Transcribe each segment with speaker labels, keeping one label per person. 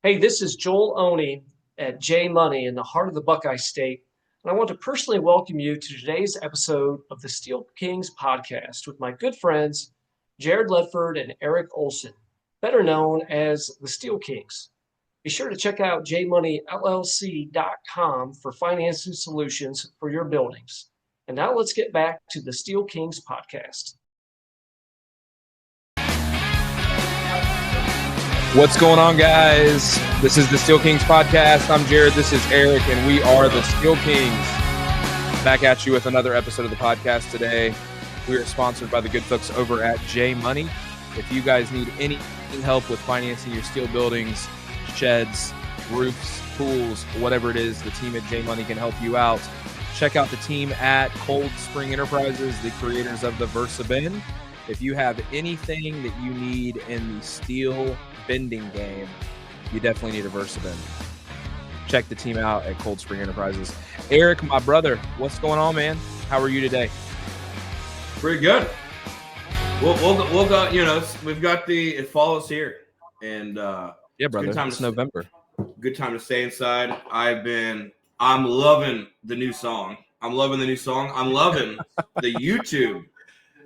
Speaker 1: Hey, this is Joel Oney at J Money in the heart of the Buckeye State, and I want to personally welcome you to today's episode of the Steel Kings podcast with my good friends Jared Ledford and Eric Olson, better known as the Steel Kings. Be sure to check out jmoneyllc.com for financing solutions for your buildings. And now let's get back to the Steel Kings podcast.
Speaker 2: What's going on, guys? This is the Steel Kings podcast. I'm Jared. This is Eric, and we are the Steel Kings. Back at you with another episode of the podcast today. We are sponsored by the good folks over at J Money. If you guys need any help with financing your steel buildings, sheds, roofs, pools, whatever it is, the team at J Money can help you out. Check out the team at Cold Spring Enterprises, the creators of the Versa Bin. If you have anything that you need in the steel bending game, you definitely need a Versa Bin. Check the team out at Cold Spring Enterprises. Eric, my brother, what's going on, man? How are you today?
Speaker 3: Pretty good. We'll go. You know, we've got it follows here, and
Speaker 2: yeah, brother. It's November.
Speaker 3: Good time to stay inside. I'm loving the new song. I'm loving the YouTube.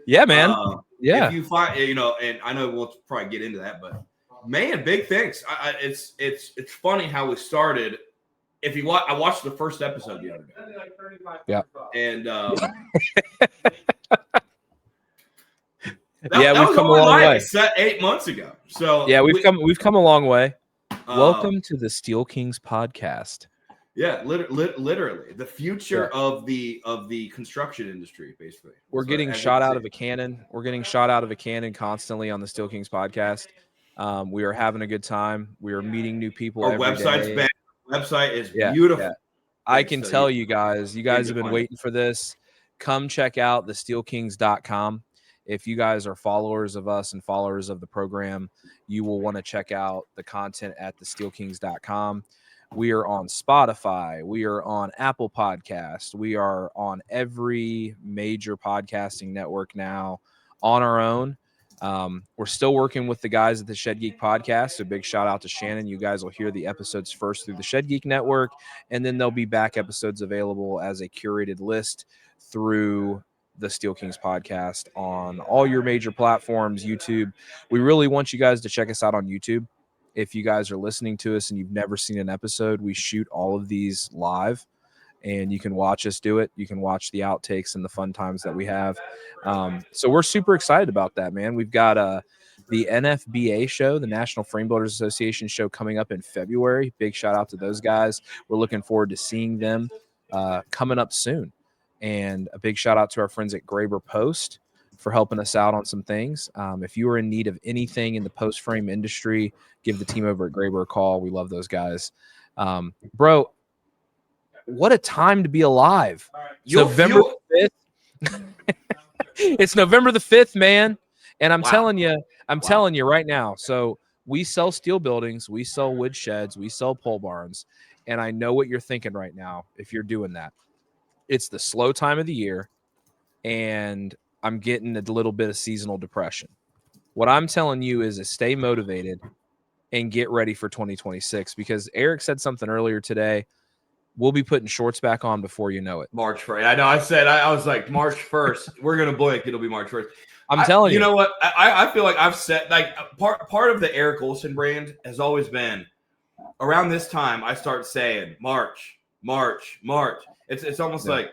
Speaker 2: Yeah, man. Yeah.
Speaker 3: If you find, and I know we'll probably get into that, but man, big things. It's funny how we started. If you watch, I watched the first episode the other day.
Speaker 2: Yeah.
Speaker 3: And
Speaker 2: we've come a long way.
Speaker 3: Set 8 months ago. So
Speaker 2: yeah, we've come a long way. Welcome to the Steel Kings podcast.
Speaker 3: Yeah, literally the future of the construction industry, basically.
Speaker 2: We're getting shot out of a cannon. We're getting shot out of a cannon constantly on the Steel Kings podcast. We are having a good time. We are meeting new people.
Speaker 3: Our website's back. Website is beautiful.
Speaker 2: Yeah. I can tell you guys have been waiting for this. Come check out thesteelkings.com. If you guys are followers of us and followers of the program, you will want to check out the content at thesteelkings.com. We are on Spotify. We are on Apple Podcasts. We are on every major podcasting network now on our own. We're still working with the guys at the Shed Geek podcast. So big shout out to Shannon. You guys will hear the episodes first through the Shed Geek network, and then there'll be back episodes available as a curated list through the Steel Kings podcast on all your major platforms, YouTube. We really want you guys to check us out on YouTube. If you guys are listening to us and you've never seen an episode, we shoot all of these live, and you can watch us do it. You can watch the outtakes and the fun times that we have. So we're super excited about that, man. We've got the NFBA show, the National Frame Builders Association show, coming up in February. Big shout out to those guys. We're looking forward to seeing them coming up soon. And a big shout out to our friends at Graber Post for helping us out on some things. If you are in need of anything in the post frame industry, give the team over at Graber a call. We love those guys. Bro, what a time to be alive. It's November 5th. It's November the 5th, man. And I'm telling you right now. So we sell steel buildings, we sell wood sheds, we sell pole barns. And I know what you're thinking right now if you're doing that. It's the slow time of the year, and I'm getting a little bit of seasonal depression. What I'm telling you is stay motivated and get ready for 2026, because Eric said something earlier today. We'll be putting shorts back on before you know it.
Speaker 3: March 1st. I know. I was like, March 1st. We're going to blink. It'll be March 1st.
Speaker 2: I'm telling you.
Speaker 3: You know what? I feel like I've said, like, part of the Eric Olson brand has always been around this time, I start saying March. It's almost like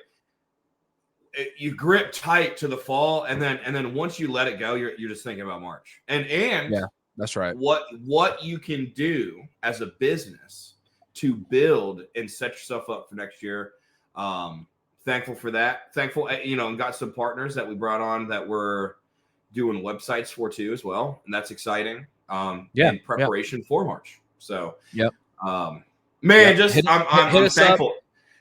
Speaker 3: you grip tight to the fall, and then once you let it go, you're just thinking about March. And
Speaker 2: yeah, that's right.
Speaker 3: What you can do as a business to build and set yourself up for next year. Thankful for that. Thankful, and got some partners that we brought on that we're doing websites for too as well, and that's exciting. In preparation for March. So, I'm thankful.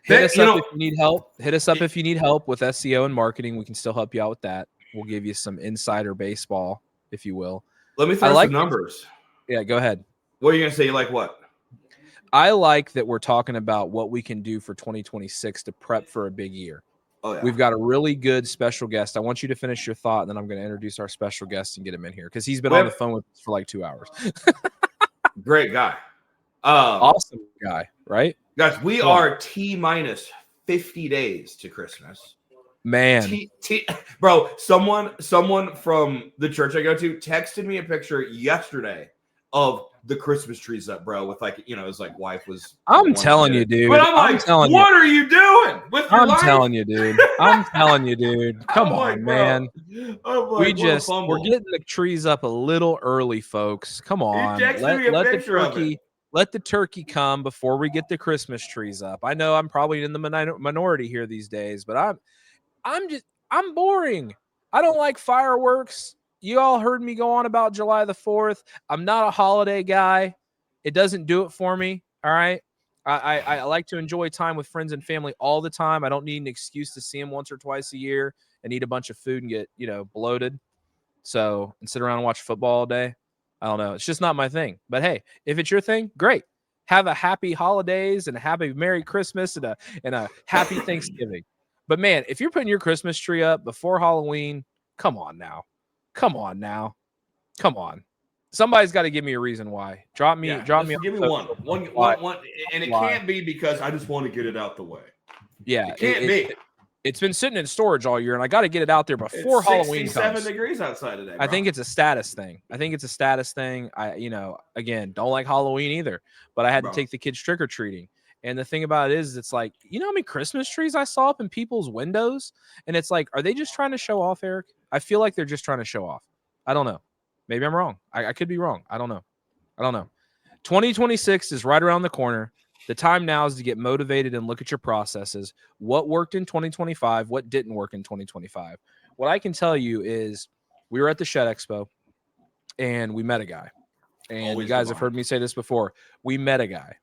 Speaker 2: Hit us up if you need help. Hit us up if you need help with SEO and marketing. We can still help you out with that. We'll give you some insider baseball, if you will.
Speaker 3: Let me throw some numbers.
Speaker 2: Yeah, go ahead.
Speaker 3: What are you going to say? You like what?
Speaker 2: I like that we're talking about what we can do for 2026 to prep for a big year.
Speaker 3: Oh, yeah.
Speaker 2: We've got a really good special guest. I want you to finish your thought, and then I'm going to introduce our special guest and get him in here because he's been on the phone with us for like 2 hours.
Speaker 3: Great guy.
Speaker 2: Awesome guy, right?
Speaker 3: Guys, we are T-minus 50 days to Christmas.
Speaker 2: Man.
Speaker 3: Bro, someone from the church I go to texted me a picture yesterday of the Christmas trees up, bro, with like, his like wife was.
Speaker 2: I'm telling you, dude.
Speaker 3: But I'm like, what are you doing with your life?
Speaker 2: I'm telling you, dude. I'm telling you, dude. Come on, man. We're getting the trees up a little early, folks. Come on. Let the turkey come before we get the Christmas trees up. I know I'm probably in the minority here these days, but I'm boring. I don't like fireworks. You all heard me go on about July the 4th. I'm not a holiday guy. It doesn't do it for me. All right. I like to enjoy time with friends and family all the time. I don't need an excuse to see them once or twice a year and eat a bunch of food and get, bloated. So, and sit around and watch football all day. I don't know. It's just not my thing. But hey, if it's your thing, great. Have a happy holidays and a happy Merry Christmas and a happy Thanksgiving. But man, if you're putting your Christmas tree up before Halloween, come on now. Come on. Somebody's got to give me a reason why. Drop me.
Speaker 3: Give me one, and it can't be because I just want to get it out the way.
Speaker 2: Yeah,
Speaker 3: it can't be.
Speaker 2: It's been sitting in storage all year, and I got to get it out there before Halloween comes.
Speaker 3: 67 degrees outside today. Bro.
Speaker 2: I think it's a status thing. I, again, don't like Halloween either, but I had to take the kids trick or treating. And the thing about it is, it's like, how many Christmas trees I saw up in people's windows? And it's like, are they just trying to show off, Eric? I feel like they're just trying to show off. I don't know. Maybe I'm wrong. I could be wrong. I don't know. 2026 is right around the corner. The time now is to get motivated and look at your processes. What worked in 2025? What didn't work in 2025? What I can tell you is we were at the Shed Expo and we met a guy. And you guys have heard me say this before. We met a guy.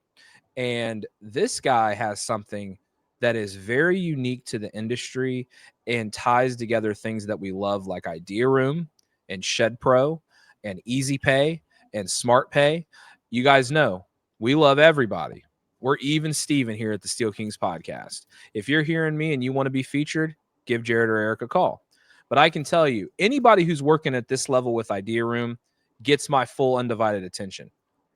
Speaker 2: And this guy has something that is very unique to the industry and ties together things that we love, like Idea Room and Shed Pro and Easy Pay and Smart Pay. You guys know we love everybody. We're even Steven here at the Steel Kings podcast. If you're hearing me and you want to be featured, give Jared or Eric a call. But I can tell you, anybody who's working at this level with Idea Room gets my full undivided attention.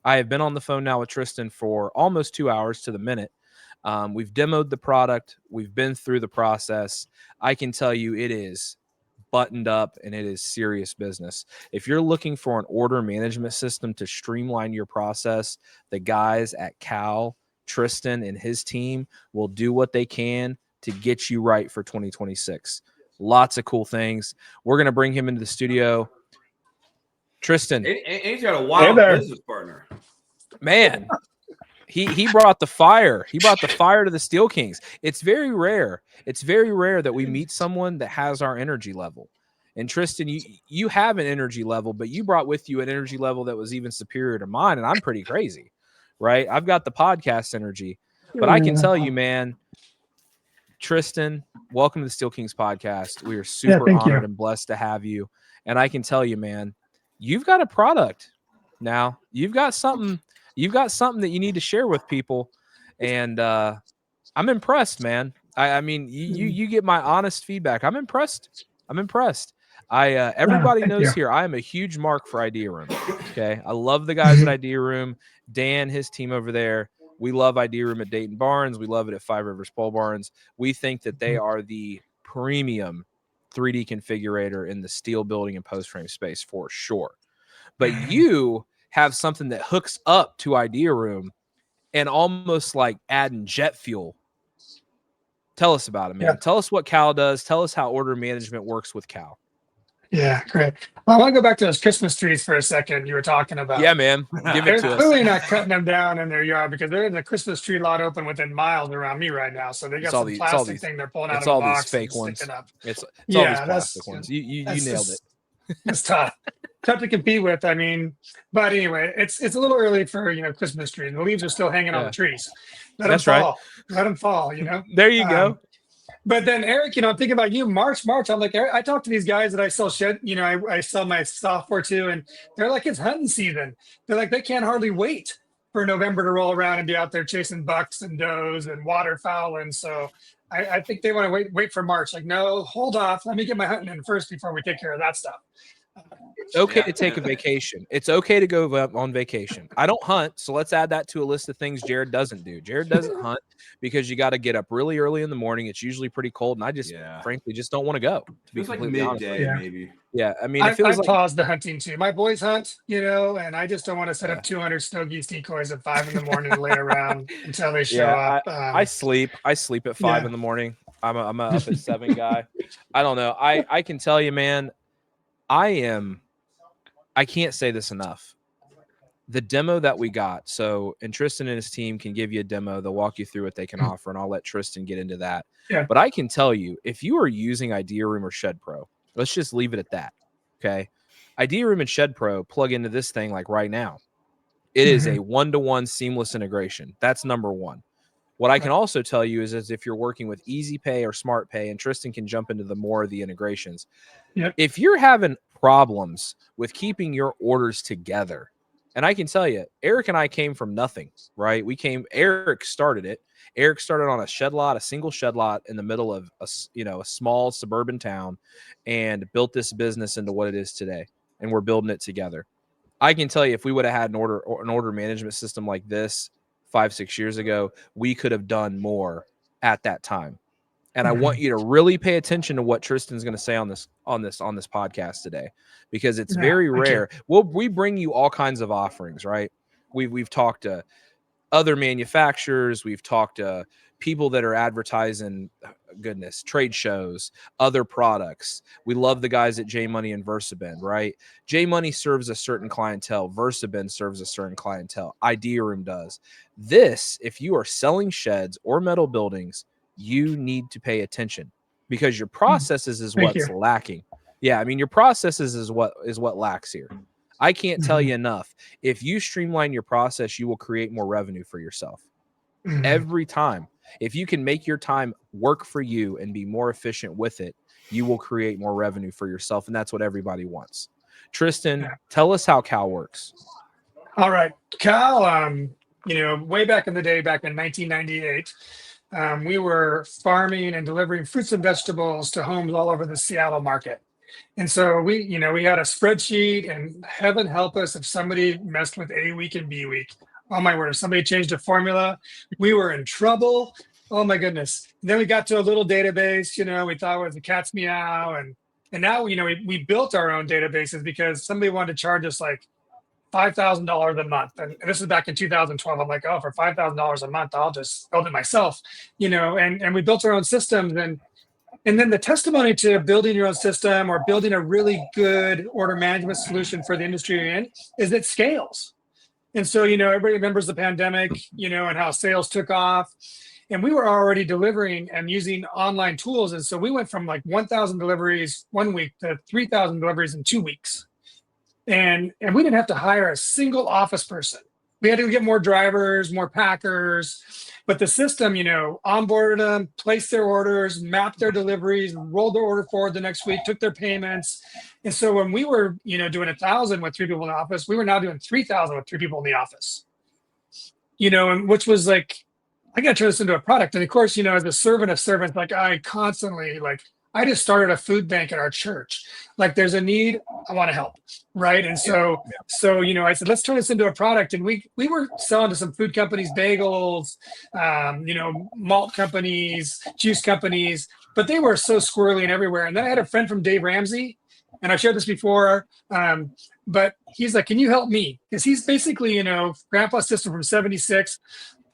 Speaker 2: I have been on the phone now with Tristan for almost 2 hours to the minute. We've demoed the product. We've been through the process. I can tell you it is buttoned up and it is serious business. If you're looking for an order management system to streamline your process, the guys at Cal, Tristan and his team will do what they can to get you right for 2026. Lots of cool things. We're going to bring him into the studio. Tristan.
Speaker 3: And he's got a wild business partner.
Speaker 2: Man, he brought the fire. He brought the fire to the Steel Kings. It's very rare. It's very rare that we meet someone that has our energy level. And Tristan, you have an energy level, but you brought with you an energy level that was even superior to mine, and I'm pretty crazy, right? I've got the podcast energy. But I can tell you, man, Tristan, welcome to the Steel Kings podcast. We are super honored and blessed to have you. And I can tell you, man, you've got a product now. You've got something that you need to share with people. And I'm impressed, man. I mean, you get my honest feedback. I'm impressed. Everybody knows here, I am a huge mark for Idea Room. Okay. I love the guys at Idea Room. Dan, his team over there. We love Idea Room at Dayton Barnes. We love it at Five Rivers Pole Barns. We think that they are the premium 3D configurator in the steel building and post frame space for sure. But you have something that hooks up to Idea Room and almost like adding jet fuel. Tell us about it, man. Yeah. Tell us what Cal does. Tell us how order management works with Cal.
Speaker 4: Yeah, great. Well, I want to go back to those Christmas trees for a second you were talking about.
Speaker 2: Yeah, man. Give it to us.
Speaker 4: They're clearly not cutting them down in their yard because there's a Christmas tree lot open within miles around me right now. So they got some plastic thing they're pulling out of the box.
Speaker 2: It's all these fake ones. It's all these plastic ones. You nailed it.
Speaker 4: It's tough to compete with. I mean, but anyway, it's a little early for Christmas trees. The leaves are still hanging on the trees. Let them fall. Let them fall.
Speaker 2: There you go.
Speaker 4: But then Eric, I'm thinking about you. March. I'm like, Eric, I talked to these guys that I sell shed. I sell my software to, and they're like, it's hunting season. They're like, they can't hardly wait for November to roll around and be out there chasing bucks and does and waterfowl. And so I think they want to wait for March. Like, no, hold off. Let me get my hunting in first before we take care of that stuff.
Speaker 2: It's okay to take a vacation. It's okay to go on vacation. I don't hunt, so let's add that to a list of things Jared doesn't do. Jared doesn't hunt because you got to get up really early in the morning. It's usually pretty cold, and I just frankly just don't want to go. To be completely honest,
Speaker 3: maybe.
Speaker 2: Yeah, I mean,
Speaker 4: I
Speaker 2: it feels like
Speaker 4: paused the hunting too. My boys hunt, and I just don't want to set up 200 snow geese decoys at 5 in the morning and lay around until they show up.
Speaker 2: I sleep at 5 in the morning. I'm a up at 7 guy. I don't know. I can tell you, man, I can't say this enough. The demo that we got, and Tristan and his team can give you a demo. They'll walk you through what they can offer, and I'll let Tristan get into that.
Speaker 4: Yeah.
Speaker 2: But I can tell you, if you are using Idea Room or Shed Pro, let's just leave it at that. Okay. Idea Room and Shed Pro plug into this thing like right now. It is a one-to-one seamless integration. That's number one. What I can also tell you is if you're working with Easy Pay or Smart Pay, and Tristan can jump into the more of the integrations.
Speaker 4: Yep.
Speaker 2: If you're having problems with keeping your orders together, and I can tell you, Eric and I came from nothing, right? Eric started it. Eric started on a single shed lot in the middle of a small suburban town, and built this business into what it is today. And we're building it together. I can tell you, if we would have had an order management system like this 5-6 years ago, we could have done more at that time. And I want you to really pay attention to what Tristan's going to say on this podcast today, because it's very rare. We bring you all kinds of offerings, right? We've talked to other manufacturers, we've talked to people that are advertising, trade shows, other products. We love the guys at J Money and VersaBend, right? J Money serves a certain clientele. VersaBend serves a certain clientele. Idea Room does. If you are selling sheds or metal buildings, you need to pay attention, because your processes is what's lacking. Yeah, I mean, your processes is what lacks here. I can't tell you enough. If you streamline your process, you will create more revenue for yourself. Every time. If you can make your time work for you and be more efficient with it, you will create more revenue for yourself, and that's what everybody wants. Tristan, tell us how Cal works.
Speaker 4: All right. Cal, way back in the day, back in 1998, we were farming and delivering fruits and vegetables to homes all over the Seattle market. And so we had a spreadsheet, and heaven help us if somebody messed with A week and B week. Oh my word, if somebody changed a formula, we were in trouble. Oh my goodness. And then we got to a little database, we thought it was a cat's meow. And now, we built our own databases because somebody wanted to charge us like $5,000 a month. And this is back in 2012. I'm like, oh, for $5,000 a month, I'll just build it myself, and we built our own systems. And then the testimony to building your own system or building a really good order management solution for the industry you're in is it scales. And so, everybody remembers the pandemic, and how sales took off. And we were already delivering and using online tools. And so we went from like 1,000 deliveries 1 week to 3,000 deliveries in 2 weeks. And we didn't have to hire a single office person. We had to get more drivers, more packers. But the system, onboarded them, placed their orders, mapped their deliveries, rolled their order forward the next week, took their payments. And so when we were, doing 1,000 with 3 people in the office, we were now doing 3,000 with 3 people in the office. And which was like, I got to turn this into a product. And of course, as a servant of servants, like I constantly, I just started a food bank at our church. Like there's a need, I want to help. Right. And so, I said, let's turn this into a product. And we were selling to some food companies, bagels, malt companies, juice companies, but they were so squirrely and everywhere. And then I had a friend from Dave Ramsey, and I've shared this before, but he's like, can you help me? Because he's basically, grandpa's system from 76,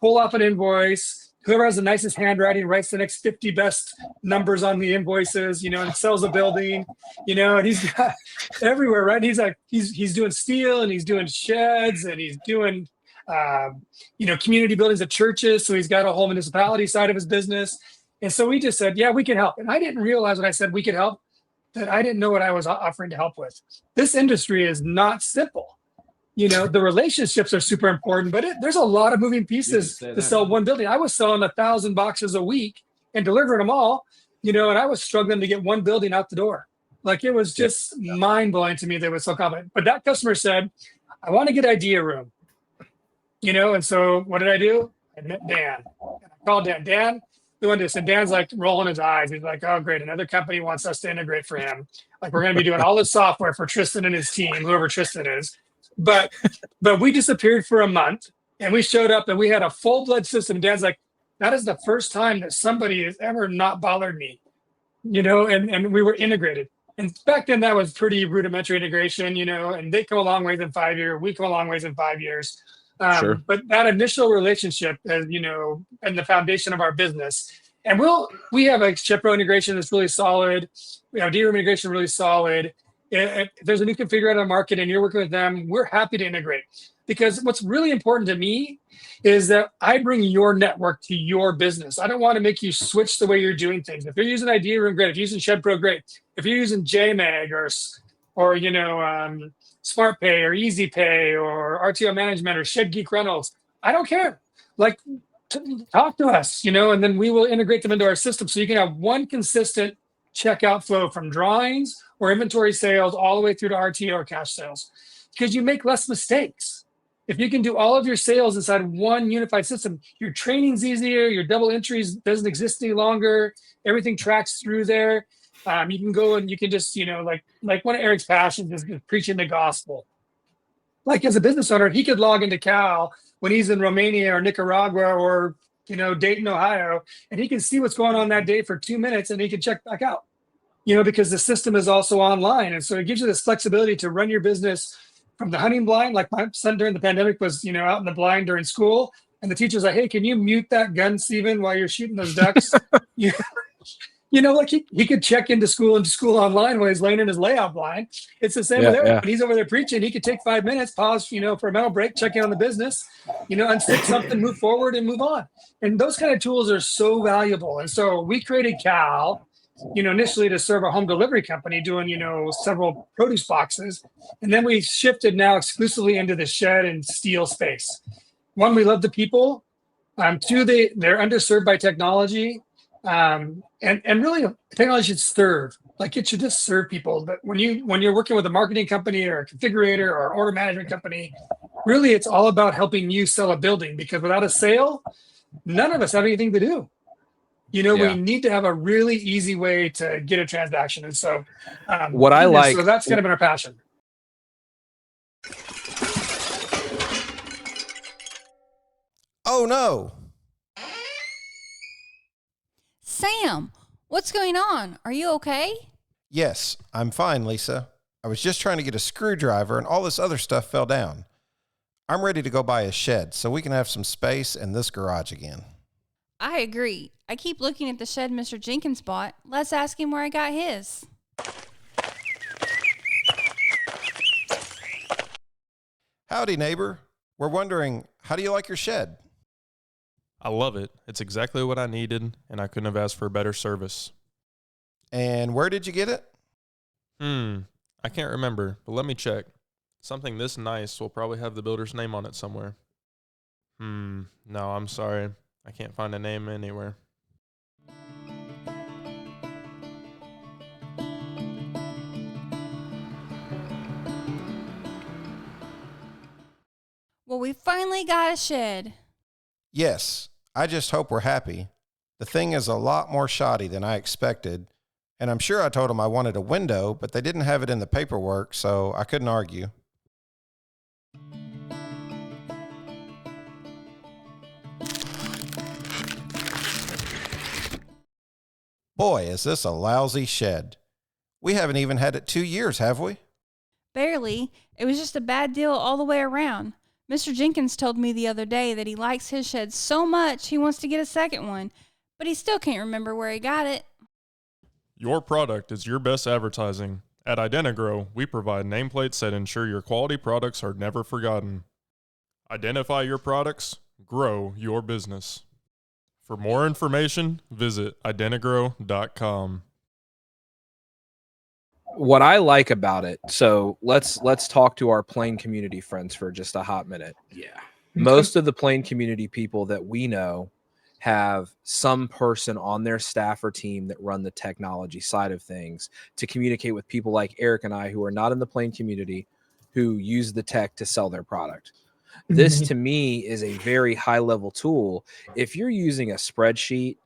Speaker 4: pull off an invoice. Whoever has the nicest handwriting writes the next 50 best numbers on the invoices, and sells a building, and he's got everywhere, right? And he's like, he's doing steel, and he's doing sheds, and he's doing, community buildings at churches. So he's got a whole municipality side of his business. And so we just said, yeah, we can help. And I didn't realize when I said we could help that I didn't know what I was offering to help with. This industry is not simple. The relationships are super important, but there's a lot of moving pieces to sell one building. I was selling 1,000 boxes a week and delivering them all, and I was struggling to get one building out the door. Like it was just mind blowing to me that it was so complicated. But that customer said, I want to get Idea Room, and so what did I do? I met Dan. And I called Dan. Dan, doing this. And Dan's like rolling his eyes. He's like, oh, great. Another company wants us to integrate for him. Like we're going to be doing all this software for Tristan and his team, whoever Tristan is. But we disappeared for a month and we showed up and we had a full-blood system. Dan's like, that is the first time that somebody has ever not bothered me, and we were integrated. And back then that was pretty rudimentary integration, and they come a long ways in 5 years. We come a long ways in 5 years.
Speaker 2: Sure.
Speaker 4: But that initial relationship is, and the foundation of our business. And we have a Shipro integration that's really solid. We have D-Room integration really solid. If there's a new configurator on the market and you're working with them, we're happy to integrate. Because what's really important to me is that I bring your network to your business. I don't want to make you switch the way you're doing things. If you're using Idea Room, great. If you're using ShedPro, great. If you're using JMag or SmartPay or EasyPay or RTO Management or Shed Geek Rentals, I don't care. Like, talk to us, and then we will integrate them into our system so you can have one consistent checkout flow from drawings or inventory sales all the way through to RTO or cash sales, because you make less mistakes. If you can do all of your sales inside one unified system, your training's easier, your double entries doesn't exist any longer, everything tracks through there. You can go and you can just, like one of Eric's passions is preaching the gospel. Like as a business owner, he could log into Cal when he's in Romania or Nicaragua or, Dayton, Ohio, and he can see what's going on that day for 2 minutes and he can check back out, because the system is also online. And so it gives you this flexibility to run your business from the hunting blind. Like my son during the pandemic was, out in the blind during school, and the teacher's like, hey, can you mute that gun, Steven, while you're shooting those ducks? Like he could check into school online while he's laying in his layout blind. It's the same with Eric. When he's over there preaching, he could take 5 minutes, pause, for a mental break, check in on the business, unstick something, move forward and move on. And those kind of tools are so valuable. And so we created Cal, initially to serve a home delivery company doing, several produce boxes. And then we shifted now exclusively into the shed and steel space. One, we love the people. Two, they're underserved by technology. And really technology should serve, like it should just serve people. But when you're working with a marketing company or a configurator or order management company, really it's all about helping you sell a building, because without a sale, none of us have anything to do. We need to have a really easy way to get a transaction. And so so that's kind of been our passion.
Speaker 5: Oh no.
Speaker 6: Sam, what's going on? Are you okay?
Speaker 5: Yes, I'm fine, Lisa. I was just trying to get a screwdriver and all this other stuff fell down. I'm ready to go buy a shed so we can have some space in this garage again.
Speaker 6: I agree. I keep looking at the shed Mr. Jenkins bought. Let's ask him where I got his.
Speaker 5: Howdy, neighbor. We're wondering, how do you like your shed?
Speaker 7: I love it. It's exactly what I needed, and I couldn't have asked for better service.
Speaker 5: And where did you get it?
Speaker 7: I can't remember, but let me check. Something this nice will probably have the builder's name on it somewhere. No, I'm sorry. I can't find a name anywhere.
Speaker 6: Well, we finally got a shed.
Speaker 5: Yes, I just hope we're happy. The thing is a lot more shoddy than I expected, and I'm sure I told them I wanted a window, but they didn't have it in the paperwork, so I couldn't argue. Boy, is this a lousy shed. We haven't even had it 2 years, have we?
Speaker 6: Barely. It was just a bad deal all the way around. Mr. Jenkins told me the other day that he likes his shed so much he wants to get a second one, but he still can't remember where he got it.
Speaker 7: Your product is your best advertising. At Identigrow, we provide nameplates that ensure your quality products are never forgotten. Identify your products, grow your business. For more information, visit identigrow.com.
Speaker 2: What I like about it, so let's talk to our Plain community friends for just a hot minute.
Speaker 3: Yeah.
Speaker 2: Most of the Plain community people that we know have some person on their staff or team that run the technology side of things to communicate with people like Eric and I, who are not in the Plain community, who use the tech to sell their product. This to me is a very high level tool. If you're using a spreadsheet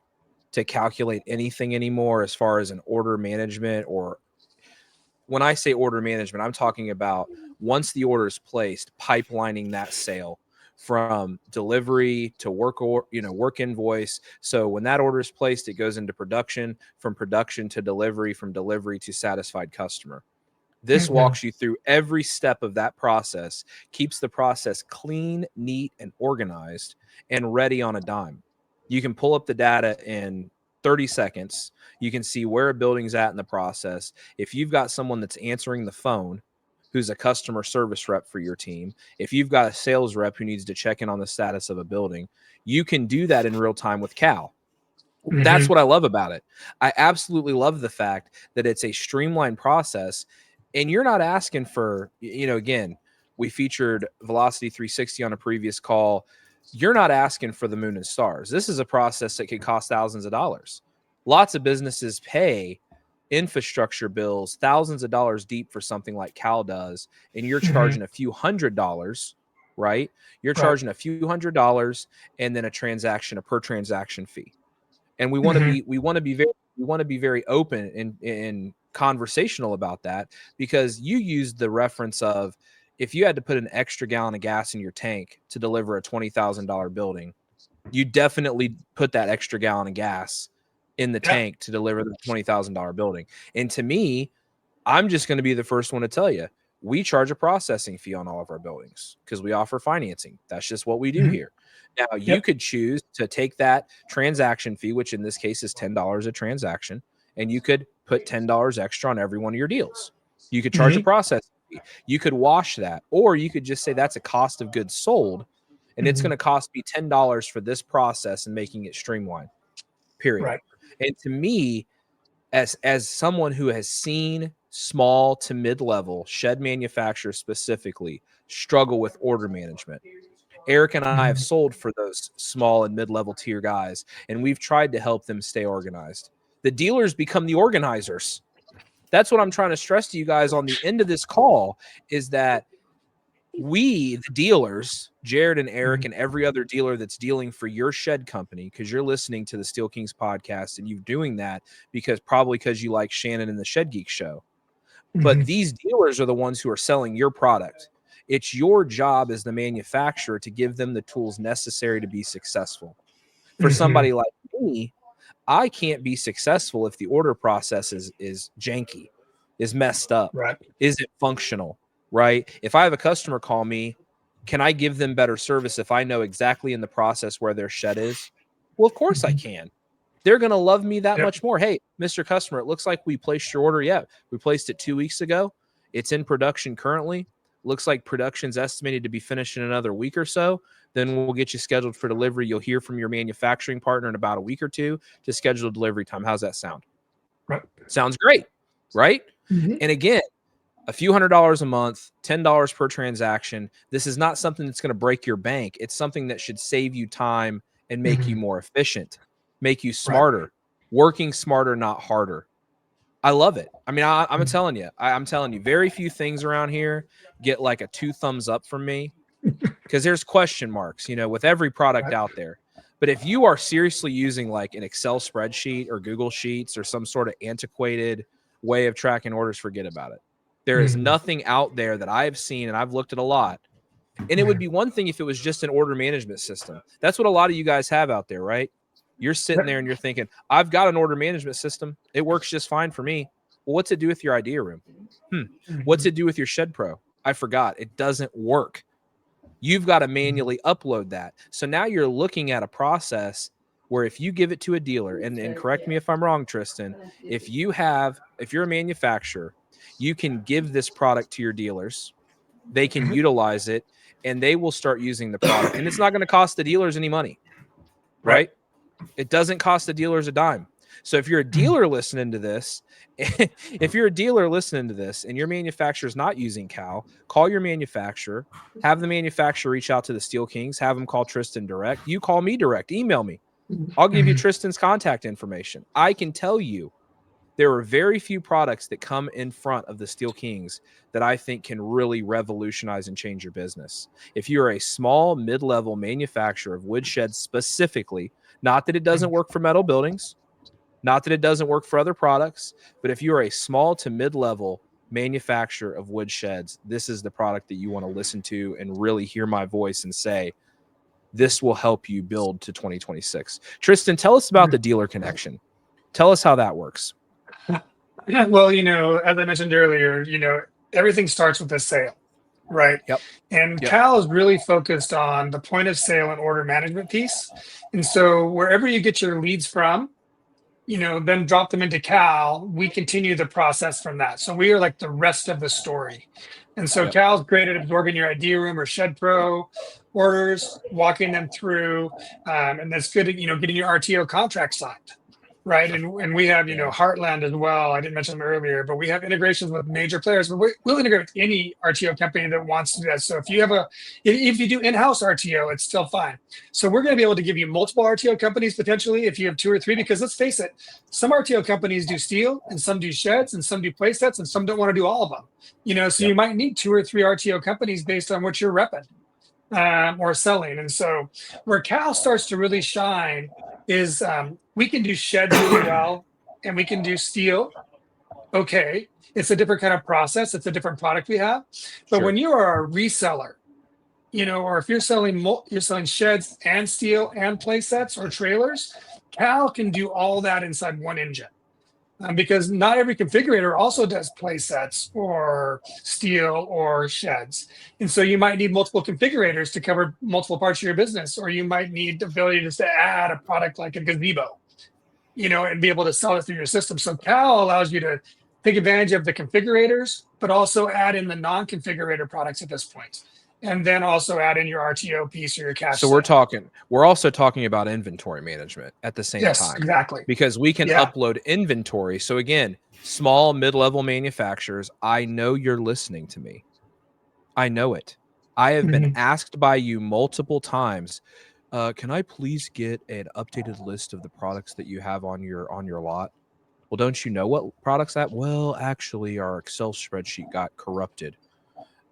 Speaker 2: to calculate anything anymore as far as an order management. Or when I say order management, I'm talking about once the order is placed, pipelining that sale from delivery to work, or work invoice. So when that order is placed, it goes into production, from production to delivery, from delivery to satisfied customer. This walks you through every step of that process, keeps the process clean, neat, and organized, and ready on a dime. You can pull up the data in 30 seconds. You can see where a building's at in the process. If you've got someone that's answering the phone who's a customer service rep for your team, if you've got a sales rep who needs to check in on the status of a building, you can do that in real time with Cal. That's what I love about it. I absolutely love the fact that it's a streamlined process, and you're not asking for, again, we featured Velocity 360 on a previous call. You're not asking for the moon and stars. This is a process that could cost thousands of dollars. Lots of businesses pay infrastructure bills thousands of dollars deep for something like Cal does, and you're charging a few $100s, right? You're charging a few $100 and then a per transaction fee. And we want to be very open and conversational about that, because you used the reference of, if you had to put an extra gallon of gas in your tank to deliver a $20,000 building, you definitely put that extra gallon of gas in the tank to deliver the $20,000 building. And to me, I'm just going to be the first one to tell you, we charge a processing fee on all of our buildings because we offer financing. That's just what we do here. Now, you could choose to take that transaction fee, which in this case is $10 a transaction, and you could put $10 extra on every one of your deals. You could charge a processing fee. You could wash that, or you could just say that's a cost of goods sold, and it's going to cost me $10 for this process and making it streamlined, period.
Speaker 4: Right.
Speaker 2: And to me, as someone who has seen small to mid-level shed manufacturers specifically struggle with order management, Eric and I have sold for those small and mid-level tier guys, and we've tried to help them stay organized. The dealers become the organizers. That's what I'm trying to stress to you guys on the end of this call, is that we, the dealers, Jared and Eric and every other dealer that's dealing for your shed company, because you're listening to the Steel Kings podcast and you're doing that because you like Shannon and the Shed Geek show. But these dealers are the ones who are selling your product. It's your job as the manufacturer to give them the tools necessary to be successful. For somebody like me, I can't be successful if the order process is janky, is messed up, isn't functional, right? If I have a customer call me, can I give them better service if I know exactly in the process where their shed is? Well, of course I can. They're going to love me that much more. Hey, Mr. Customer, it looks like we placed your order. Yeah, we placed it 2 weeks ago. It's in production currently. Looks like production's estimated to be finished in another week or so. Then we'll get you scheduled for delivery. You'll hear from your manufacturing partner in about a week or two to schedule delivery time. How's that sound?
Speaker 4: Right.
Speaker 2: Sounds great, right? And again, a few $100s a month, $10 per transaction. This is not something that's going to break your bank. It's something that should save you time and make you more efficient, make you smarter, working smarter, not harder. I love it. I mean, I'm telling you, I'm telling you, very few things around here get like a 2 thumbs up from me, because there's question marks, with every product out there. But if you are seriously using like an Excel spreadsheet or Google Sheets or some sort of antiquated way of tracking orders, forget about it. There is nothing out there that I have seen, and I've looked at a lot. And it would be one thing if it was just an order management system. That's what a lot of you guys have out there, right? You're sitting there and you're thinking, I've got an order management system. It works just fine for me. Well, what's it do with your idea room? What's it do with your Shed Pro? I forgot. It doesn't work. You've got to manually upload that. So now you're looking at a process where if you give it to a dealer, and correct me if I'm wrong, Tristan, if you're a manufacturer, you can give this product to your dealers. They can utilize it, and they will start using the product. And it's not going to cost the dealers any money, right? It doesn't cost the dealers a dime. So if you're a dealer listening to this, and your manufacturer is not using Cal, call your manufacturer, have the manufacturer reach out to the Steel Kings, have them call Tristan direct. You call me direct, email me. I'll give you Tristan's contact information. I can tell you there are very few products that come in front of the Steel Kings that I think can really revolutionize and change your business. If you're a small, mid-level manufacturer of wood sheds specifically, not that it doesn't work for metal buildings, Not that it doesn't work for other products, but if you are a small to mid-level manufacturer of wood sheds, this is the product that you want to listen to and really hear my voice and say, this will help you build to 2026. Tristan, tell us about the dealer connection. Tell us how that works.
Speaker 4: Well, as I mentioned earlier, everything starts with a sale, right?
Speaker 2: Yep.
Speaker 4: And
Speaker 2: Yep.
Speaker 4: Cal is really focused on the point of sale and order management piece. And so wherever you get your leads from, then drop them into Cal, we continue the process from that. So we are like the rest of the story. And so
Speaker 2: Yep.
Speaker 4: Cal's great at absorbing your idea room or Shed Pro orders, walking them through. And that's good at, getting your RTO contract signed. Right. And we have, Heartland as well. I didn't mention them earlier, but we have integrations with major players, but we'll integrate with any RTO company that wants to do that. So if you do in-house RTO, it's still fine. So we're going to be able to give you multiple RTO companies potentially if you have 2 or 3, because let's face it, some RTO companies do steel and some do sheds and some do play sets and some don't want to do all of them. So you might need 2 or 3 RTO companies based on what you're repping or selling. And so where Cal starts to really shine is we can do sheds really well and we can do steel. Okay. It's a different kind of process. It's a different product we have. But
Speaker 2: Sure.
Speaker 4: when you are a reseller, or if you're selling sheds and steel and play sets or trailers, Cal can do all that inside one engine. Because not every configurator also does play sets or steel or sheds. And so you might need multiple configurators to cover multiple parts of your business, or you might need the ability just to add a product like a gazebo, and be able to sell it through your system. So Cal allows you to take advantage of the configurators, but also add in the non-configurator products at this point. And then also add in your RTO piece or your cash.
Speaker 2: So we're also talking about inventory management at the same time.
Speaker 4: Yes, exactly.
Speaker 2: Because we can upload inventory. So again, small, mid-level manufacturers, I know you're listening to me. I know it. I have been asked by you multiple times, can I please get an updated list of the products that you have on your lot? Well, don't you know what products that? Well, actually, our Excel spreadsheet got corrupted.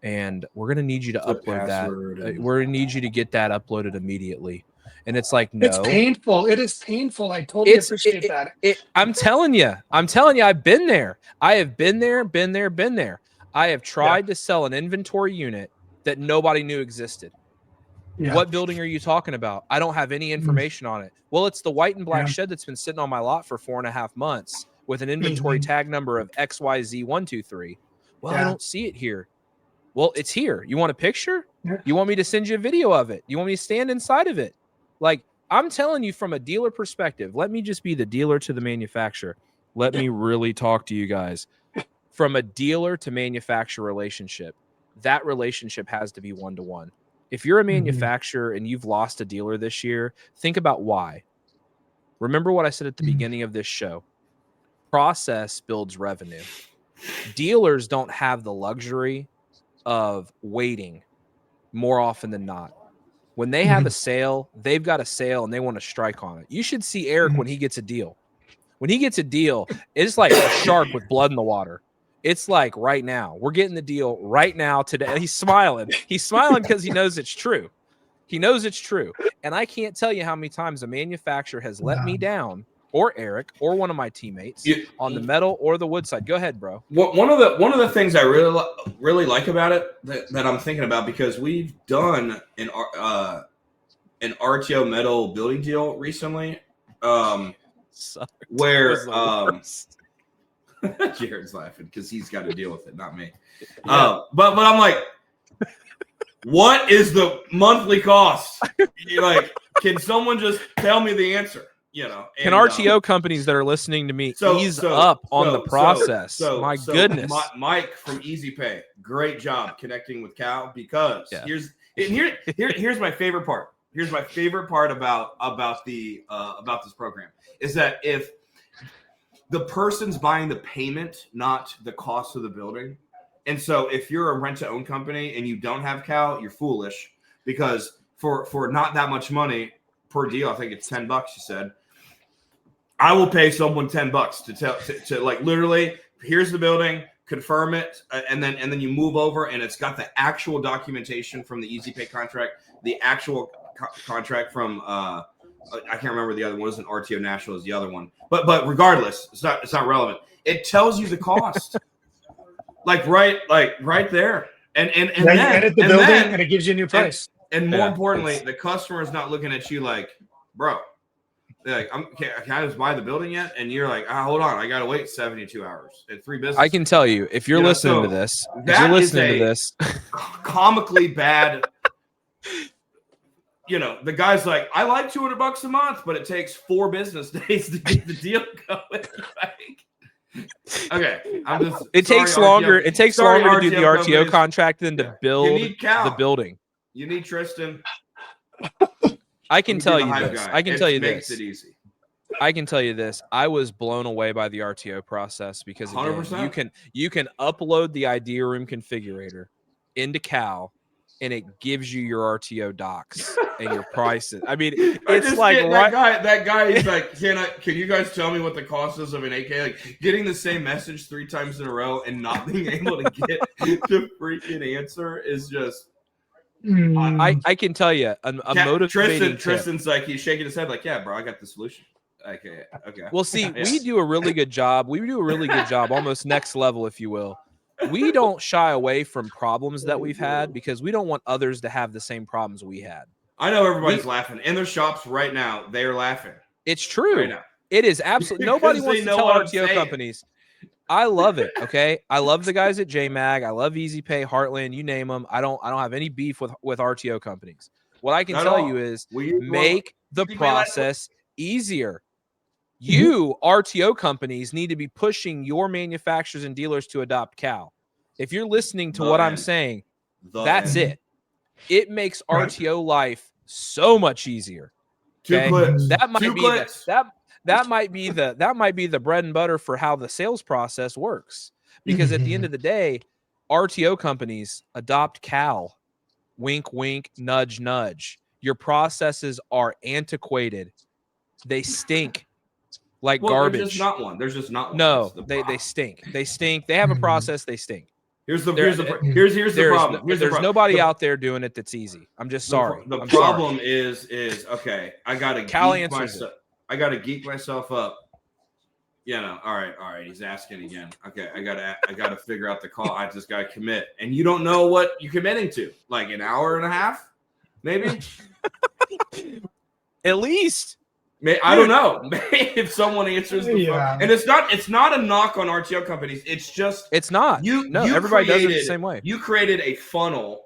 Speaker 2: And we're going to need you to upload that. We're going to need you to get that uploaded immediately. And it's like, no.
Speaker 4: It's painful. It is painful. I totally appreciate that.
Speaker 2: I'm telling you, I've been there. I have been there. I have tried to sell an inventory unit that nobody knew existed. Yeah. What building are you talking about? I don't have any information on it. Well, it's the white and black shed that's been sitting on my lot for 4.5 months with an inventory tag number of XYZ123. Well, I don't see it here. Well, it's here. You want a picture? Yeah. You want me to send you a video of it? You want me to stand inside of it? Like, I'm telling you from a dealer perspective, let me just be the dealer to the manufacturer. Let me really talk to you guys. From a dealer to manufacturer relationship, that relationship has to be one-to-one. If you're a manufacturer and you've lost a dealer this year, think about why. Remember what I said at the beginning of this show. Process builds revenue. Dealers don't have the luxury of waiting more often than not. When they have a sale, they've got a sale and they want to strike on it. You should see Eric when he gets a deal. When he gets a deal, it's like a shark with blood in the water. It's like right now. We're getting the deal right now today. He's smiling. He's smiling because he knows it's true. He knows it's true. And I can't tell you how many times a manufacturer has let me down, or Eric, or one of my teammates on the metal or the wood side. Go ahead, bro.
Speaker 3: One of the things I really like about it that I'm thinking about, because we've done an RTO metal building deal recently, where Jared's laughing because he's got to deal with it, not me. But I'm like, what is the monthly cost? You're like, can someone just tell me the answer?
Speaker 2: Can RTO companies that are listening to me ease up on the process? My goodness.
Speaker 3: Mike from Easy Pay, great job connecting with Cal, because here's my favorite part. Here's my favorite part about this program is that if the person's buying the payment, not the cost of the building. And so if you're a rent-to-own company and you don't have Cal, you're foolish, because for not that much money per deal, I think it's $10, you said, I will pay someone $10 to like literally, here's the building, confirm it, and then you move over and it's got the actual documentation from the Easy Pay contract, the actual contract from I can't remember the other one. It wasn't RTO National is the other one. But regardless, it's not relevant. It tells you the cost. like right there. And
Speaker 4: Yeah, you
Speaker 3: then
Speaker 4: edit the building and it gives you a new price.
Speaker 3: And more importantly, the customer is not looking at you like, bro, they're like, can I just buy the building yet? And you're like, hold on, I gotta wait 72 hours at 3 business.
Speaker 2: I can tell you, if you're listening to this,
Speaker 3: comically bad. The guy's like, I like $200 a month, but it takes 4 business days to get the deal going. Okay,
Speaker 2: It takes longer to do the RTO contract than to build the building.
Speaker 3: You need Tristan.
Speaker 2: I can tell you this. I can tell you
Speaker 3: this.
Speaker 2: Makes it easy. I can tell you this. I was blown away by the RTO process because again, you can upload the idea room configurator into Cal, and it gives you your RTO docs and your prices. I mean, it's like
Speaker 3: that guy. He's like, can you guys tell me what the cost is of an AK? Like getting the same message 3 times in a row and not being able to get the freaking answer is just.
Speaker 2: I can tell you a motivating
Speaker 3: Tristan's like, he's shaking his head like, yeah, bro, I got the solution. Okay.
Speaker 2: Well, see, we do a really good job. We do a really good job, almost next level, if you will. We don't shy away from problems that we've had because we don't want others to have the same problems we had.
Speaker 3: I know everybody's laughing in their shops right now. They are laughing.
Speaker 2: It's true. Right now. It is absolutely nobody wants to tell RTO companies. I love it. Okay, I love the guys at JMag. I love Easy Pay, Heartland. You name them. I don't have any beef with RTO companies. What I can tell you is make the process easier. You RTO companies need to be pushing your manufacturers and dealers to adopt Cal. If you're listening to what I'm saying, that's it. It makes RTO life so much easier. Okay?
Speaker 3: 2 clicks.
Speaker 2: That might be the bread and butter for how the sales process works. Because at the end of the day, RTO companies adopt Cal. Wink, wink, nudge, nudge. Your processes are antiquated. They stink. Like garbage.
Speaker 3: There's just not one. There's just not one.
Speaker 2: No, they stink. They stink. They have a process. They stink.
Speaker 3: Here's the problem.
Speaker 2: There's nobody out there doing it that's easy. I'm just sorry.
Speaker 3: The problem is okay. I gotta geek myself up. All right. He's asking again. Okay, I gotta figure out the call. I just gotta commit, and you don't know what you're committing to. Like an hour and a half, maybe.
Speaker 2: At least.
Speaker 3: I don't know. If someone answers the phone. And it's not a knock on RTO companies. It's just
Speaker 2: everybody does it the same way.
Speaker 3: You created a funnel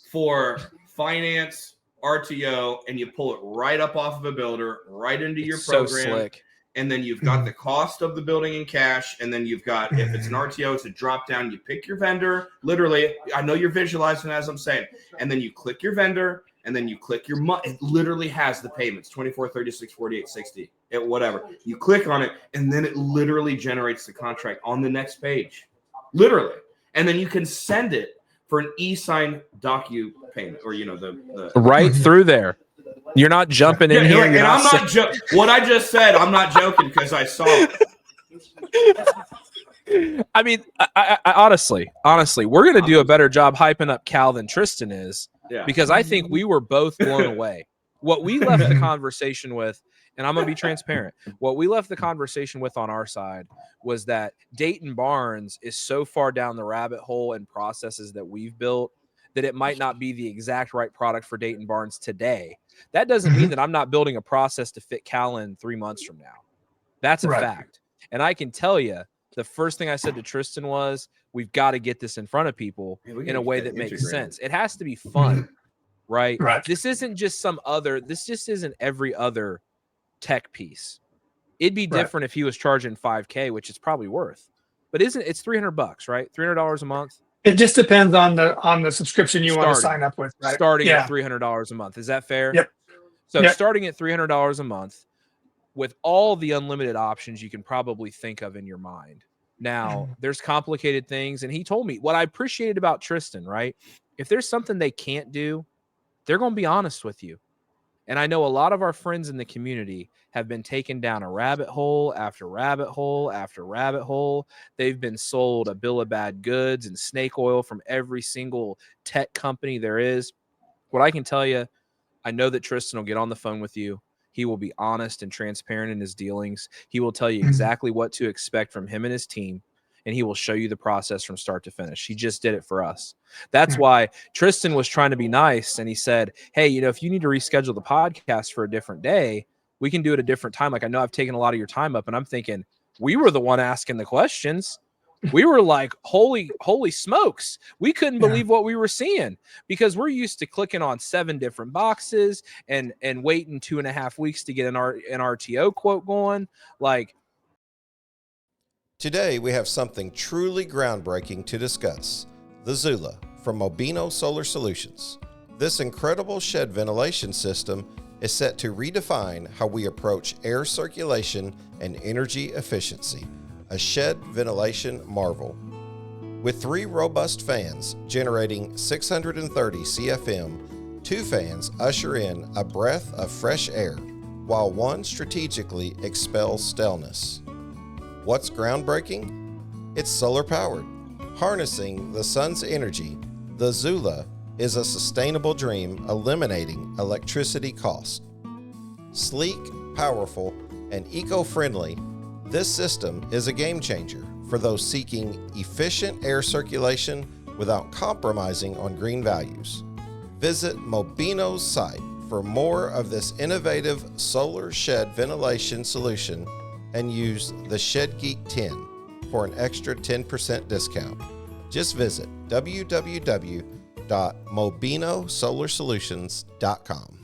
Speaker 3: for finance, RTO, and you pull it right up off of a builder, right into your program.
Speaker 2: So slick.
Speaker 3: And then you've got the cost of the building in cash, and then you've got, if it's an RTO, it's a drop down. You pick your vendor. Literally, I know you're visualizing as I'm saying. And then you click your vendor. And then you click your month. It literally has the payments 24, 36, 48, 60, whatever. You click on it, and then it literally generates the contract on the next page. Literally. And then you can send it for an e-sign docu payment or, the
Speaker 2: right through there. You're not jumping in here.
Speaker 3: And I'm not joking. What I just said, I'm not joking because I saw it.
Speaker 2: I mean, I honestly, we're going to do a better job hyping up Cal than Tristan is. Yeah. Because I think we were both blown away. What we left the conversation with, and I'm going to be transparent, what we left the conversation with on our side was that Dayton Barnes is so far down the rabbit hole and processes that we've built that it might not be the exact right product for Dayton Barnes today. That doesn't mean that I'm not building a process to fit Cal in 3 months from now. That's a fact. And I can tell you, the first thing I said to Tristan was, we've got to get this in front of people in a way that makes sense. It has to be fun, right? This isn't just this just isn't every other tech piece. It'd be different if he was charging $5,000, which it's probably worth. But it's $300, right? $300 a month.
Speaker 4: It just depends on the subscription you want to sign up with. Right?
Speaker 2: Starting at $300 a month. Is that fair?
Speaker 4: Yep.
Speaker 2: So starting at $300 a month, with all the unlimited options you can probably think of in your mind. Now, there's complicated things, and he told me what I appreciated about Tristan, right? If there's something they can't do, they're going to be honest with you. And I know a lot of our friends in the community have been taken down a rabbit hole after rabbit hole after rabbit hole. They've been sold a bill of bad goods and snake oil from every single tech company there is. What I can tell you, I know that Tristan will get on the phone with you. He will be honest and transparent in his dealings. He will tell you exactly what to expect from him and his team, and he will show you the process from start to finish. He just did it for us. That's why Tristan was trying to be nice, and he said, hey, if you need to reschedule the podcast for a different day, we can do it a different time. Like, I know I've taken a lot of your time up, and I'm thinking, we were the one asking the questions. We were like, holy smokes. We couldn't believe what we were seeing, because we're used to clicking on 7 different boxes and waiting 2.5 weeks to get an RTO quote going. Like,
Speaker 5: Today, we have something truly groundbreaking to discuss. The Zula from Mobino Solar Solutions. This incredible shed ventilation system is set to redefine how we approach air circulation and energy efficiency. A shed ventilation marvel. With 3 robust fans generating 630 CFM, 2 fans usher in a breath of fresh air, while 1 strategically expels stillness. What's groundbreaking? It's solar powered. Harnessing the sun's energy, the Zula is a sustainable dream eliminating electricity costs. Sleek, powerful, and eco-friendly, this system is a game changer for those seeking efficient air circulation without compromising on green values. Visit Mobino's site for more of this innovative solar shed ventilation solution and use the ShedGeek10 for an extra 10% discount. Just visit www.mobinoSolarSolutions.com.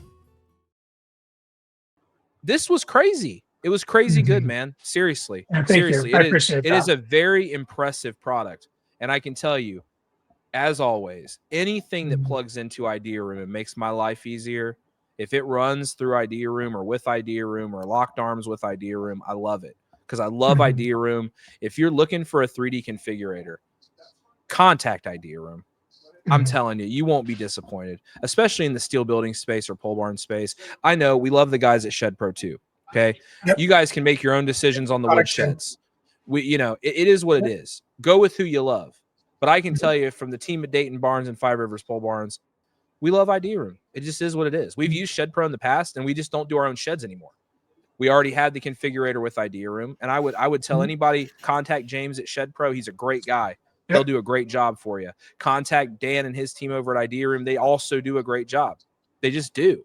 Speaker 2: this was crazy. It was crazy good, man. Seriously.
Speaker 4: Thank you. I appreciate
Speaker 2: It
Speaker 4: that.
Speaker 2: is a very impressive product. And I can tell you, as always, anything that plugs into Idea Room, it makes my life easier. If it runs through Idea Room or with Idea Room or locked arms with Idea Room, I love it, because I love Idea Room. If you're looking for a 3D configurator, contact Idea Room. I'm telling you, you won't be disappointed, especially in the steel building space or pole barn space. I know we love the guys at Shed Pro too. Okay.
Speaker 4: Yep.
Speaker 2: You guys can make your own decisions on the wood sheds. It is what it is. Go with who you love. But I can tell you, from the team at Dayton Barnes and 5 Rivers Pole Barns, we love Idea Room. It just is what it is. We've used Shed Pro in the past, and we just don't do our own sheds anymore. We already had the configurator with Idea Room, and I would tell anybody, contact James at Shed Pro. He's a great guy. He'll do a great job for you. Contact Dan and his team over at Idea Room. They also do a great job. They just do.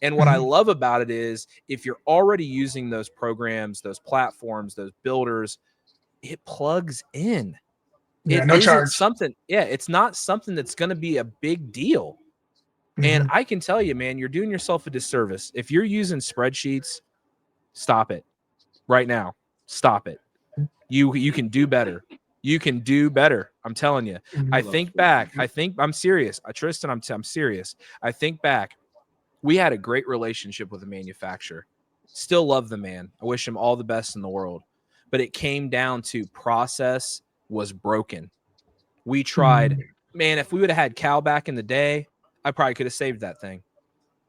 Speaker 2: And what I love about it is, if you're already using those programs, those platforms, those builders, it plugs in.
Speaker 4: Yeah,
Speaker 2: It
Speaker 4: no
Speaker 2: isn't
Speaker 4: charge.
Speaker 2: something. Yeah, it's not something that's going to be a big deal. And I can tell you, man, you're doing yourself a disservice. If you're using spreadsheets, stop it right now. Stop it. You can do better. You can do better. I'm telling you. I think back. I'm serious. Tristan, I'm serious. I think back. We had a great relationship with the manufacturer. Still love the man. I wish him all the best in the world. But it came down to process was broken. We tried. Man, if we would have had Cal back in the day, I probably could have saved that thing.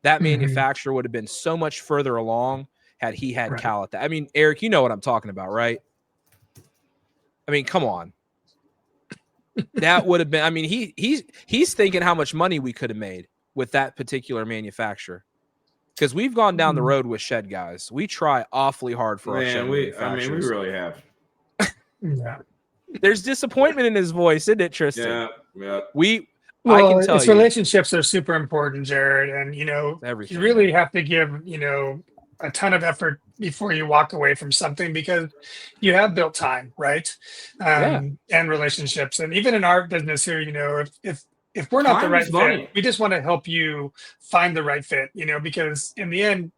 Speaker 2: That manufacturer would have been so much further along had he had Cal at that. I mean, Eric, you know what I'm talking about, right? I mean, come on. That would have been, I mean, he's thinking how much money we could have made with that particular manufacturer. Because we've gone down the road with shed guys. We try awfully hard for our shed manufacturers.
Speaker 3: We really have.
Speaker 2: There's disappointment in his voice, isn't it, Tristan?
Speaker 3: Yeah.
Speaker 2: I can tell you,
Speaker 4: relationships are super important, Jared. And,
Speaker 2: everything,
Speaker 4: you really have to give, a ton of effort before you walk away from something, because you have built time, right? And relationships. And even in our business here, if we're not the right fit, we just want to help you find the right fit, because in the end,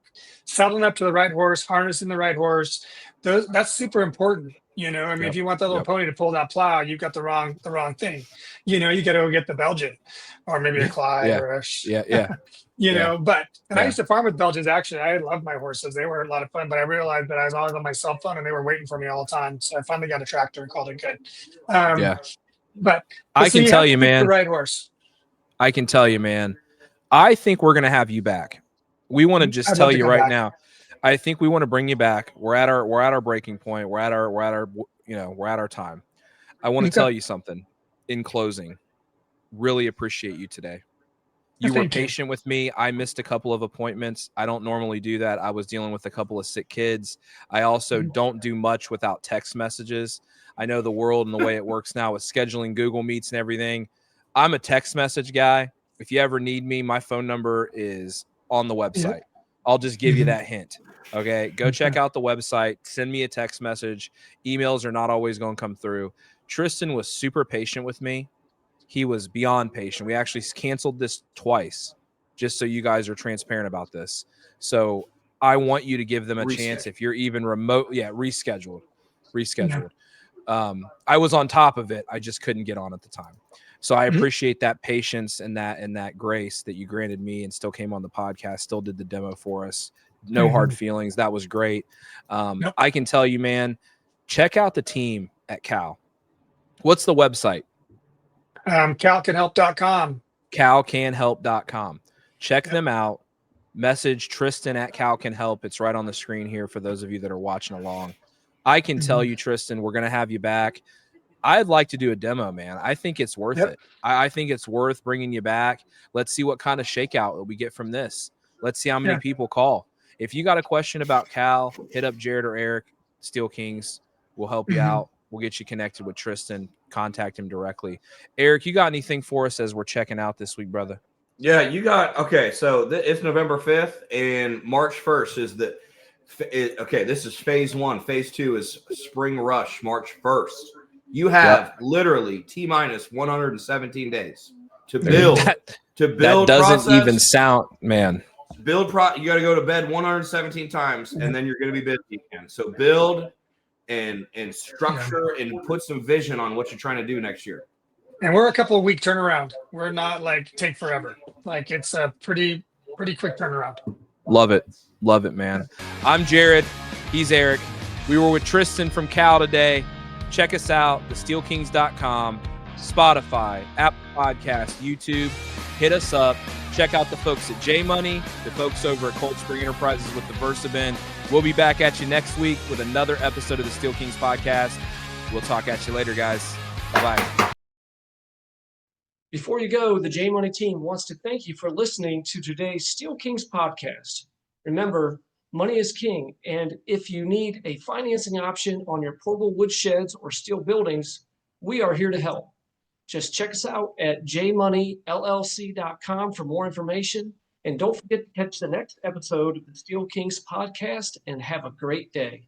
Speaker 4: saddling up to the right horse, harnessing the right horse, that's super important. If you want that little pony to pull that plow, you've got the wrong thing. You got to go get the Belgian, or maybe a Clyde or a But I used to farm with Belgians. Actually, I loved my horses. They were a lot of fun. But I realized that I was always on my cell phone, and they were waiting for me all the time. So I finally got a tractor and called it good. But
Speaker 2: I can tell you, man,
Speaker 4: the right horse.
Speaker 2: I can tell you, man. I think we're gonna have you back. We want to just tell you right now. I think we want to bring you back. We're at our breaking point. We're at our time. I want to tell you something in closing. Really appreciate you today. You were
Speaker 4: Thank you.
Speaker 2: patient with me. I missed a couple of appointments. I don't normally do that. I was dealing with a couple of sick kids. I also don't do much without text messages. I know the world and the way it works now with scheduling Google Meets and everything. I'm a text message guy. If you ever need me, my phone number is on the website. I'll just give you that hint. Okay. Go check out the website. Send me a text message. Emails are not always going to come through. Tristan was super patient with me. He was beyond patient. We actually canceled this twice just so you guys are transparent about this. So I want you to give them a chance if you're even remote. Yeah, rescheduled. I was on top of it. I just couldn't get on at the time. So I appreciate that patience and that grace that you granted me, and still came on the podcast, still did the demo for us. No hard feelings. That was great. I can tell you, man, check out the team at Cal. What's the website?
Speaker 4: CalCanHelp.com.
Speaker 2: CalCanHelp.com. Check them out. Message Tristan at CalCanHelp. It's right on the screen here for those of you that are watching along. I can tell you, Tristan, we're going to have you back. I'd like to do a demo, man. I think it's worth it. I think it's worth bringing you back. Let's see what kind of shakeout we get from this. Let's see how many people call. If you got a question about Cal, hit up Jared or Eric, Steel Kings. We'll help you out. We'll get you connected with Tristan. Contact him directly. Eric, you got anything for us as we're checking out this week, brother?
Speaker 3: Yeah, you got, okay, so it's November 5th and March 1st is the, okay, this is phase 1. Phase 2 is Spring Rush, March 1st. You have literally T-minus 117 days to build. That
Speaker 2: doesn't
Speaker 3: process,
Speaker 2: even sound, man.
Speaker 3: You got to go to bed 117 times, and then you're going to be busy again. So build and structure and put some vision on what you're trying to do next year.
Speaker 4: And we're a couple of week turnaround. We're not like take forever. Like it's a pretty quick turnaround.
Speaker 2: Love it, man. I'm Jared. He's Eric. We were with Tristan from Cal today. Check us out, thesteelkings.com, Spotify, Apple Podcasts, YouTube. Hit us up. Check out the folks at J Money, the folks over at Cold Spring Enterprises with the VersaBin. We'll be back at you next week with another episode of the Steel Kings podcast. We'll talk at you later, guys. Bye-bye.
Speaker 1: Before you go, the J Money team wants to thank you for listening to today's Steel Kings podcast. Remember, money is king, and if you need a financing option on your portable wood sheds or steel buildings, we are here to help. Just check us out at jmoneyllc.com for more information, and don't forget to catch the next episode of the Steel Kings podcast, and have a great day.